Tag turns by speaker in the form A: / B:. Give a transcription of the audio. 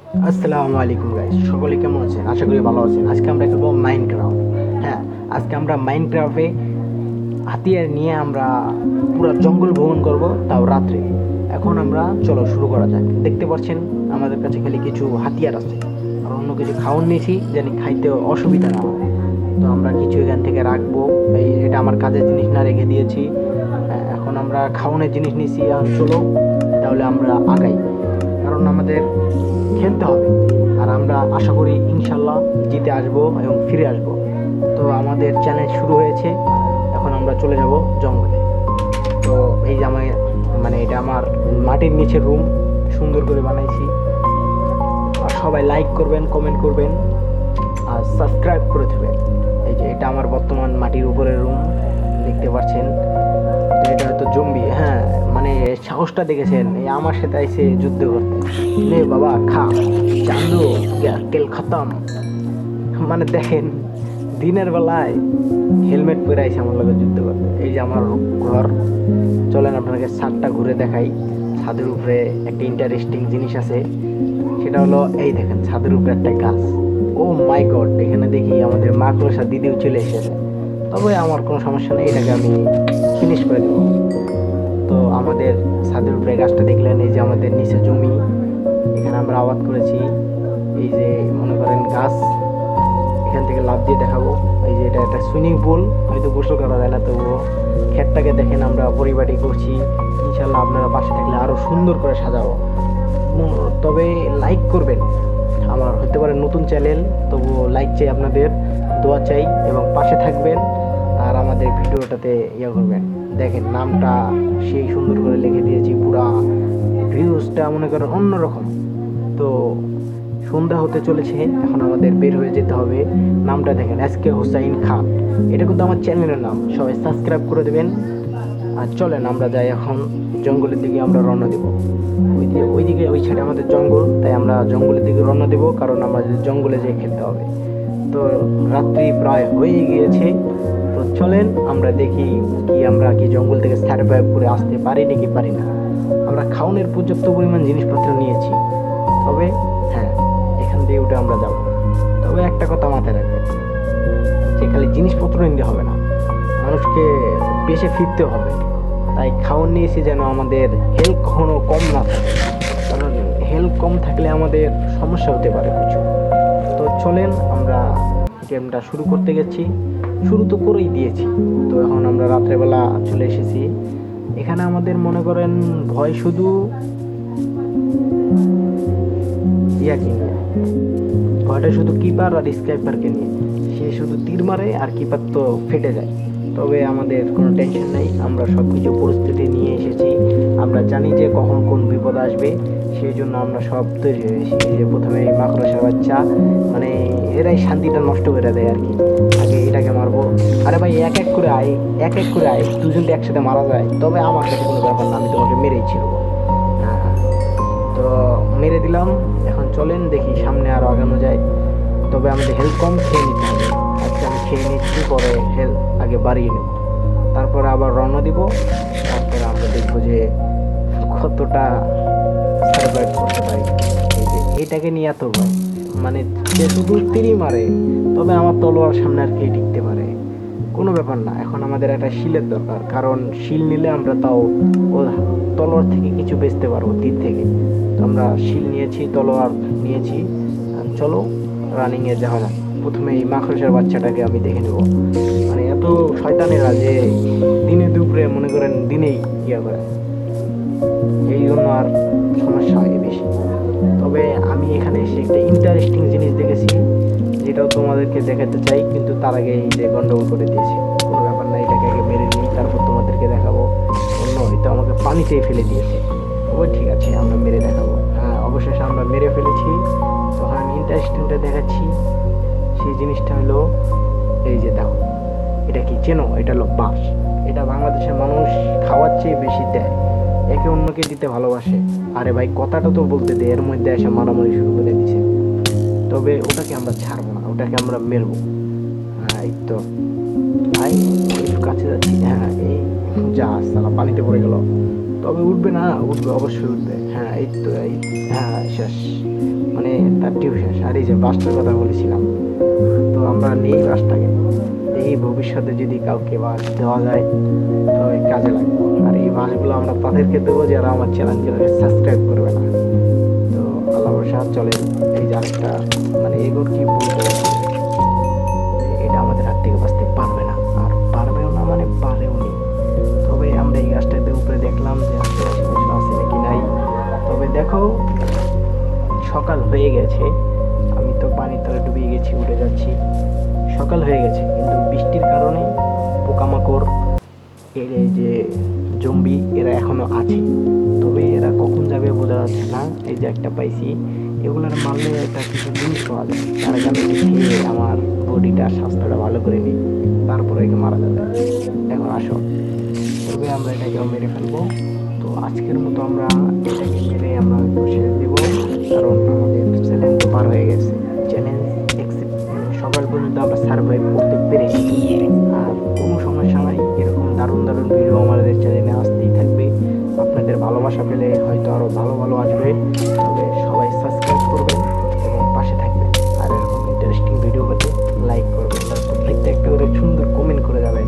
A: আসসালামু আলাইকুম গাইস, সকলে কেমন আছেন? আশা করি ভালো আছেন। আজকে আমরা খেলবো মাইনক্রাফট। হ্যাঁ, আজকে আমরা মাইনক্রাফটে হাতিয়ার নিয়ে আমরা পুরো জঙ্গল ভ্রমণ করব, তাও রাত্রে। এখন আমরা চলো শুরু করা যাক। দেখতে পাচ্ছেন আমাদের কাছে খালি কিছু হাতিয়ার আছে, আর অন্য কিছু খাওয়ার নিয়েছি জানি খাইতে অসুবিধা না হয়। তো আমরা কিছু এখান থেকে রাখবো। এটা আমার কাজের জিনিস না, রেখে দিয়েছি। এখন আমরা খাওয়ানোর জিনিস নিয়েছি। এখন চলো তাহলে আমরা আগাই, কারণ আমাদের খেলতে হবে। আর আমরা আশা করি ইনশাল্লাহ জিতে আসবো এবং ফিরে আসবো। তো আমাদের চ্যালেঞ্জ শুরু হয়েছে। এখন আমরা চলে যাব জঙ্গলে। তো এই যে এটা আমার মাটির নিচের রুম, সুন্দর করে বানাইছি। আর সবাই লাইক করবেন, কমেন্ট করবেন, আর সাবস্ক্রাইব করে দেবেন। এই যে এটা আমার বর্তমান মাটির উপরের রুম, দেখতে পাচ্ছেন। তো এটা হয়তো জম্বি। হ্যাঁ, সাহসটা দেখেছেন, এই আমার সাথে আইসে যুদ্ধ করতে। নে বাবা খা, চান্দু তেল খতম। দেখেন, দিনের বেলায় হেলমেট পরে আইসে আমার লগে যুদ্ধ করতে। এই যে আমার ঘর। চলেন আপনাকে ছাদটা ঘুরে দেখাই। ছাদের উপরে একটা ইন্টারেস্টিং জিনিস আছে, সেটা হলো এই দেখেন ছাদের উপরে একটা গাছ। ও মাই গড, এখানে দেখি আমাদের মাকড়সা দিদিও চলে এসেছে। তবে আমার কোনো সমস্যা নেই, এটাকে আমি ফিনিশ করে দেবো। তো আমাদের ছাদের উপরে গাছটা দেখলেন, এই যে আমাদের নিচে জমি, এখানে আমরা আবাদ করেছি। এই যে মনে করেন গাছ, এখান থেকে লাফ দিয়ে দেখাবো। এই যে এটা একটা সুইমিং পুল, হয়তো গোসল করা যায় না, তবুও ক্ষেতটাকে দেখেন আমরা পরিপাটি করছি। ইনশাল্লাহ আপনারা পাশে থাকলে আরও সুন্দর করে সাজাবো। তবে লাইক করবেন। আমার হতে পারে নতুন চ্যানেল, তবুও লাইক চাই, আপনাদের দোয়া চাই, এবং পাশে থাকবেন। আর আমাদের ভিডিওটাতে করবেন। দেখেন নামটা সেই সুন্দর করে লিখে দিয়েছি, পুরা ভিউজটা মনে করেন অন্যরকম। তো সন্ধ্যা হতে চলেছে, এখন আমাদের বের হয়ে যেতে হবে। নামটা দেখেন, এসকে হোসাইন খান। এটা কিন্তু আমার চ্যানেলের নাম, সবাই সাবস্ক্রাইব করে দেবেন। আর চলেন আমরা যাই এখন জঙ্গলের দিকে, আমরা রওনা দেব। ওইদিকে ওই সাইডে আমাদের জঙ্গল, তাই আমরা জঙ্গলের দিকে রওনা দেব, কারণ আমাদের জঙ্গলে যেয়ে খেলতে হবে। তো রাত্রি প্রায় হয়ে গিয়েছে। তো চলেন আমরা দেখি আমরা কি জঙ্গল থেকে সার্ভাইভ করে আসতে পারি নাকি পারি না। আমরা খাওয়ানোর পর্যাপ্ত পরিমাণ জিনিসপত্র নিয়েছি, তবে হ্যাঁ, এখান দিয়ে উঠে আমরা যাব। তবে একটা কথা মাথায় রাখবেন, যে খালি জিনিসপত্র নিতে হবে না, মানুষকে বেশি ফিরতে হবে। তাই খাওয়ান নিয়েছি যেন আমাদের হেল্প কখনো কম না থাকে, কারণ হেল্প কম থাকলে আমাদের সমস্যা হতে পারে কিছু। তো চলেন আমরা গেমটা শুরু করতে গেছি, শুরু তো করেই দিয়েছি। তো এখন আমরা রাত্রেবেলা চলে এসেছি। এখানে আমাদের মনে করেন ভয় শুধু ইয়াকে নিয়ে, ভয়টা শুধু কিপার আর স্কাইপারকে নিয়ে। সে শুধু তীর মারে আর কিপার তো ফেটে যায়। তবে আমাদের কোনো টেনশন নেই, আমরা সব কিছু পরিস্থিতি নিয়ে এসেছি। আমরা জানি যে কখন কোন বিপদ আসবে, সেই জন্য আমরা সব তৈরি হয়ে এসেছি। যে প্রথমে এই মাকড়সার বাচ্চা, এরাই শান্তিটা নষ্ট করে দেয় আর কি। আগে এটাকে মারবো। আরে ভাই, এক এক করে আয়, এক এক করে আয়, দুজন তো একসাথে মারা যায়। তবে আমার কাছে কোনো ব্যাপার না, আমি তোমাকে মেরেই ছিড়বো। হ্যাঁ হ্যাঁ, তো মেরে দিলাম। এখন চলেন দেখি সামনে আরও আগানো যায়। তবে আমাদের হেলথ কম, খেয়ে নিতে হবে। আজকে আমি খেয়ে নিচ্ছি, পরে হেলথ আগে বাড়িয়ে নেব, তারপরে আবার রওনা দিব। তারপরে আমরা দেখবো যে কতটা সার্ভাইভ করতে পারি। এই যে এটাকে নিয়ে এত ভয়, সে শুধু তীরই মারে, তবে আমার তলোয়ার সামনে আর কে টিকতে পারে? কোনো ব্যাপার না। এখন আমাদের একটা শিলের দরকার, কারণ শিল নিলে আমরা তাও ও তলোয়ার থেকে কিছু বেচতে পারবো, তীর থেকে। তো আমরা শিল নিয়েছি, তলোয়ার নিয়েছি। চলো রানিংয়ে যাওয়া যাক। প্রথমে এই মাকড়সার বাচ্চাটাকে আমি দেখে নেব। এত শয়তানেরা যে দিনে দুপুরে মনে করেন দিনেই করে, এই জন্য আর সমস্যা হয় বেশি। তবে আমি এখানে এসে একটা ইন্টারেস্টিং জিনিস দেখেছি, যেটাও তোমাদেরকে দেখাতে চাই, কিন্তু তার আগে এই যে গন্ডগোল করে দিয়েছে। কোনো ব্যাপার না, এটাকে আগে মেরে নিই, তারপর তোমাদেরকে দেখাবো। অন্য হয়তো আমাকে পানিতেই ফেলে দিয়েছে। ওই ঠিক আছে, আমরা মেরে দেখাবো। হ্যাঁ, অবশেষে আমরা মেরে ফেলেছি। তখন আমি ইন্টারেস্টিংটা দেখাচ্ছি। সেই জিনিসটা হলো এই যে দেখো, এটা কি চেনো? এটা হলো বাঁশ। এটা বাংলাদেশের মানুষ খাওয়ার চেয়ে বেশি দেয়, একে অন্যকে দিতে ভালোবাসে। আরে ভাই, কথাটা তো বলতে দে, এর মধ্যে এসে মারামারি শুরু করে দিছে। তবে ওটাকে আমরা ছাড়বো না, ওটাকে আমরা মেরবো। হ্যাঁ, এই তো ভাই, একটু কাছে যাচ্ছি। হ্যাঁ, এই যা সালা পানিতে পড়ে গেল। তবে উঠবে না, উঠবে, অবশ্যই উঠবে। হ্যাঁ এই তো এই, হ্যাঁ শেষ, মানে তার টিউব শেষ। আর এই যে বাসটার কথা বলেছিলাম, তো আমরা নেই বাসটাকে, এই ভবিষ্যতে যদি কাউকে বাস দেওয়া যায় তো এই কাজে লাগবে। আর এই বাসগুলো আমরা তাদেরকে দেবো যারা আমার চ্যানেলগুলোকে সাবস্ক্রাইব করবে না। তো আল্লাহ ভরসা চলেন। এই যে আরেকটা, মানে এগুলো কি বলবো, এটা আমাদের হাত থেকে বাঁচতে পারবে না, আর পারবেও না মানে পারেও নি। তবে আমরা এই গাছটাতে উপরে দেখলাম যে আশেপাশে কিছু আছে নাকি নাই। তবে দেখো, সকাল হয়ে গেছে, আমি তো পানির তলে ডুবিয়ে গেছি, উঠে যাচ্ছি। সকাল হয়ে গেছে কিন্তু বৃষ্টির কারণে পোকামাকড়, এর এই যে জম্বি, এরা এখনো আছে। তবে এরা কখন যাবে বোঝা যাচ্ছে না। এই যে একটা পাইছি, এগুলোর মারলে একটা কিছু জিনিস পাওয়া যায়, তার আগে আমি খেয়ে আমার বডিটা, স্বাস্থ্যটা ভালো করে নিই, তারপরে একে মারা যাবে। এখন আসো, তবে আমরা এটাকে মেরে ফেলবো। তো আজকের মতো আমরা এটাকে মেরে আমরা শেষ দিব, কারণ আমাদের চ্যালেঞ্জ তো পার হয়ে গেছে। চ্যালেঞ্জ অ্যাকসেপ্ট, সকাল পর্যন্ত আমরা সার্ভাইভ করতে পেরেছি। আর কোনো সমস্যা নাই, এরকম দারুণ দারুণ ভিডিও আমাদের চ্যানেলে আসতেই থাকবে। আপনাদের ভালোবাসা পেলে হয়তো আরও ভালো ভালো আসবে। তবে সবাই সাবস্ক্রাইব করবেন এবং পাশে থাকবেন। আর এরকম ইন্টারেস্টিং ভিডিও পেতে লাইক করবেন, আর প্রত্যেকটা একটা করে সুন্দর কমেন্ট করে যাবেন।